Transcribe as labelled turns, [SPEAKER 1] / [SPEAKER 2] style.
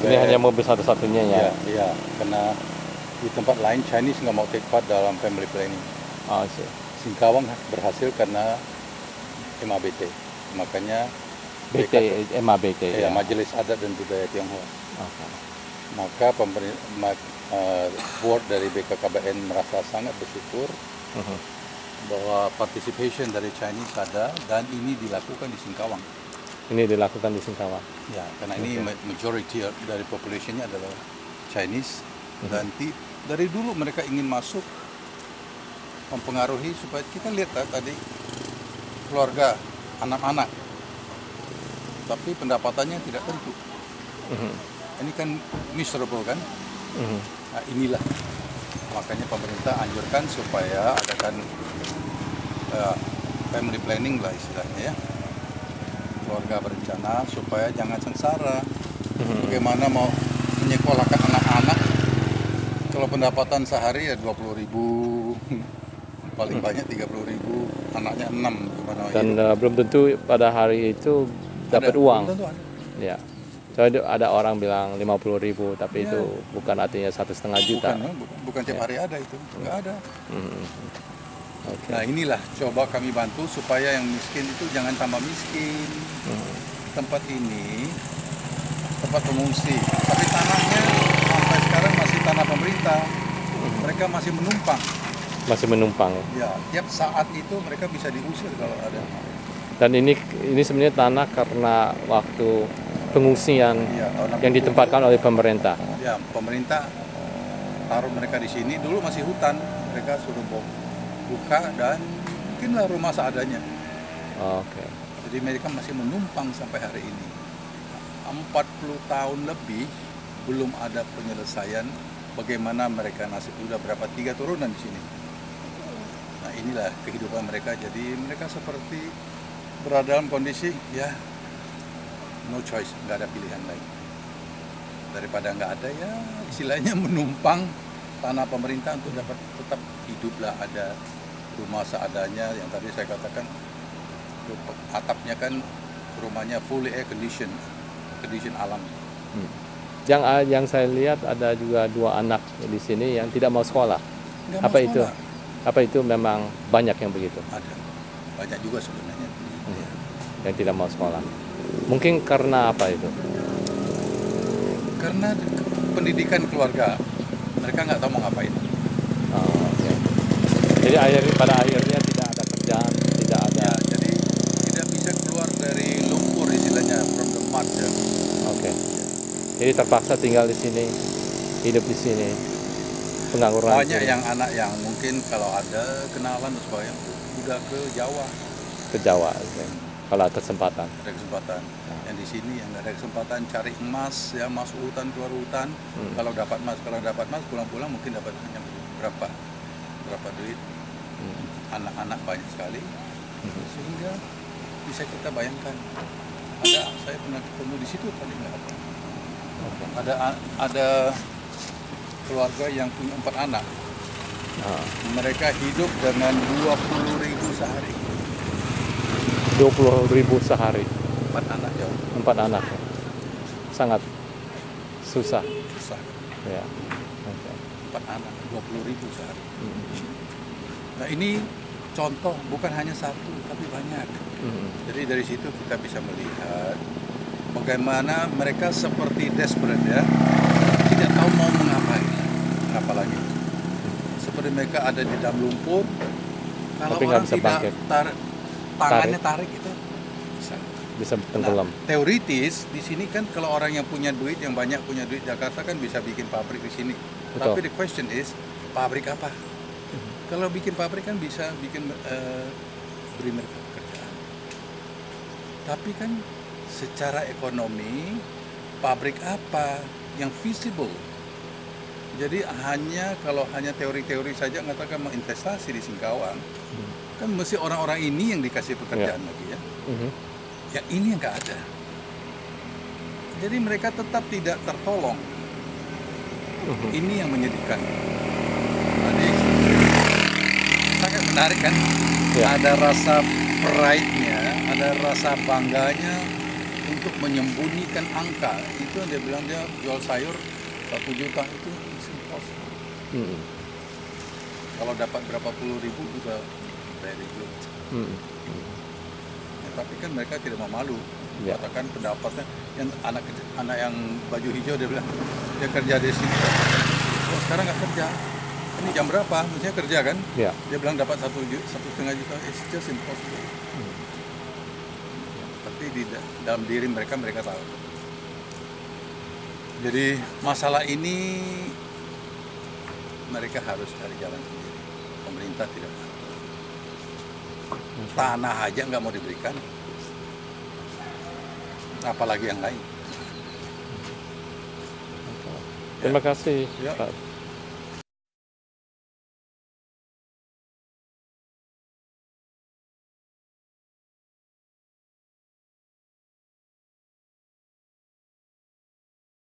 [SPEAKER 1] Ini hanya mobil satu-satunya ya?
[SPEAKER 2] Iya, karena di tempat lain Chinese nggak mau take part dalam family planning.
[SPEAKER 1] Oh, sih.
[SPEAKER 2] Singkawang berhasil karena MABT, makanya
[SPEAKER 1] BT, MABT
[SPEAKER 2] ya, Majelis Adat dan Budaya Tionghoa.
[SPEAKER 1] Okay.
[SPEAKER 2] Maka board dari BKKBN merasa sangat bersyukur bahwa participation dari Chinese ada dan ini dilakukan di Singkawang.
[SPEAKER 1] Ini dilakukan di Singkawang.
[SPEAKER 2] Ya, karena ini majority dari populasinya adalah Chinese dan dari dulu mereka ingin masuk mempengaruhi supaya kita lihat tadi keluarga, anak-anak, tapi pendapatannya tidak tentu. Ini kan miserable kan? Nah, inilah makanya pemerintah anjurkan supaya adakan family planning lah istilahnya ya, keluarga berencana supaya jangan sengsara. Bagaimana mau menyekolahkan anak-anak kalau pendapatan sehari ya 20.000, paling banyak 30.000, anaknya 6 gimana?
[SPEAKER 1] Dan belum tentu pada hari itu dapat uang.
[SPEAKER 2] Belum tentu ada.
[SPEAKER 1] Ya. Soalnya ada orang bilang 50.000, tapi itu bukan artinya 1,5 juta.
[SPEAKER 2] Bukan tiap hari ada itu, nggak ada.
[SPEAKER 1] Okay.
[SPEAKER 2] Nah inilah coba kami bantu supaya yang miskin itu jangan tambah miskin. Tempat ini tempat pengungsi, tapi tanahnya sampai sekarang masih tanah pemerintah. Mereka masih menumpang.
[SPEAKER 1] Masih menumpang.
[SPEAKER 2] Ya, tiap saat itu mereka bisa diusir kalau ada.
[SPEAKER 1] Dan ini sebenarnya tanah karena waktu pengungsian yang ditempatkan oleh pemerintah.
[SPEAKER 2] Ya, pemerintah taruh mereka di sini. Dulu masih hutan, mereka suruh buka dan bikinlah rumah seadanya.
[SPEAKER 1] Oke.
[SPEAKER 2] Jadi mereka masih menumpang sampai hari ini. 40 tahun lebih belum ada penyelesaian bagaimana mereka nasib. Sudah berapa 3 turunan di sini. Nah inilah kehidupan mereka. Jadi mereka seperti berada dalam kondisi ya no choice, nggak ada pilihan lain daripada nggak ada ya istilahnya menumpang tanah pemerintah untuk dapat tetap hiduplah, ada rumah seadanya yang tadi saya katakan atapnya kan rumahnya fully air condition alam.
[SPEAKER 1] Yang saya lihat ada juga 2 anak di sini yang tidak mau sekolah. Apa itu memang banyak yang begitu?
[SPEAKER 2] Ada banyak juga sebenarnya
[SPEAKER 1] yang tidak mau sekolah. Mungkin karena apa itu?
[SPEAKER 2] Karena pendidikan keluarga, mereka nggak tahu mau ngapain.
[SPEAKER 1] Okay. Jadi pada akhirnya tidak ada kerjaan, tidak ada.
[SPEAKER 2] Ya, jadi tidak bisa keluar dari lumpur istilahnya, from the mud.
[SPEAKER 1] Oke. Jadi terpaksa tinggal di sini, hidup di sini, pengangguran.
[SPEAKER 2] Banyak yang anak yang mungkin kalau ada kenalan dan sebagainya udah ke Jawa.
[SPEAKER 1] Ke Jawa. Okay. Kalau ada kesempatan.
[SPEAKER 2] Ada kesempatan. Yang di sini yang nggak ada kesempatan cari emas, ya masuk hutan keluar hutan. Kalau dapat emas pulang-pulang mungkin dapat hanya berapa duit. Anak-anak banyak sekali, sehingga bisa kita bayangkan. Saya pernah ketemu di situ tadi nggak ada. Ada keluarga yang punya 4 anak. Mereka hidup dengan 20.000 sehari.
[SPEAKER 1] 20.000 sehari.
[SPEAKER 2] 4 anak jauh.
[SPEAKER 1] 4 anak. Sangat susah. Ya.
[SPEAKER 2] Okay. 4 anak, 20.000 sehari. Nah ini contoh, bukan hanya satu, tapi banyak. Jadi dari situ kita bisa melihat bagaimana mereka seperti desperate ya, tidak tahu mau mengapain, apalagi. Seperti mereka ada di dalam lumpur, kalau
[SPEAKER 1] tapi
[SPEAKER 2] orang tidak tangannya tarik itu
[SPEAKER 1] bisa tenggelam.
[SPEAKER 2] Nah, teoritis di sini kan kalau orang yang punya duit, yang banyak punya duit Jakarta kan bisa bikin pabrik di sini. Betul. Tapi the question is pabrik apa? Kalau bikin pabrik kan bisa bikin beri mereka pekerjaan. Tapi kan secara ekonomi pabrik apa yang visible? Jadi kalau hanya teori-teori saja mengatakan mau investasi di Singkawang, kan mesti orang-orang ini yang dikasih pekerjaan lagi ya. Ya ini yang nggak ada. Jadi mereka tetap tidak tertolong. Ini yang menyedihkan. Jadi sangat menarik kan? Ada rasa pride-nya, ada rasa bangganya untuk menyembunyikan angka itu, dia bilang dia jual sayur 1 juta itu impossible. Kalau dapat berapa puluh ribu juga very good. Ya, tapi kan mereka tidak mau malu. Katakan pendapatnya, yang anak yang baju hijau, dia bilang dia kerja di sini. Oh, sekarang nggak kerja. Ini jam berapa? Mestinya kerja kan? Dia bilang dapat 1,5 juta. It's just impossible. Tapi di dalam diri mereka tahu. Jadi masalah ini mereka harus cari jalan sendiri. Pemerintah tidak mau. Tanah aja nggak mau diberikan, apalagi yang lain.
[SPEAKER 1] Terima kasih,
[SPEAKER 2] Ya.
[SPEAKER 1] Pak.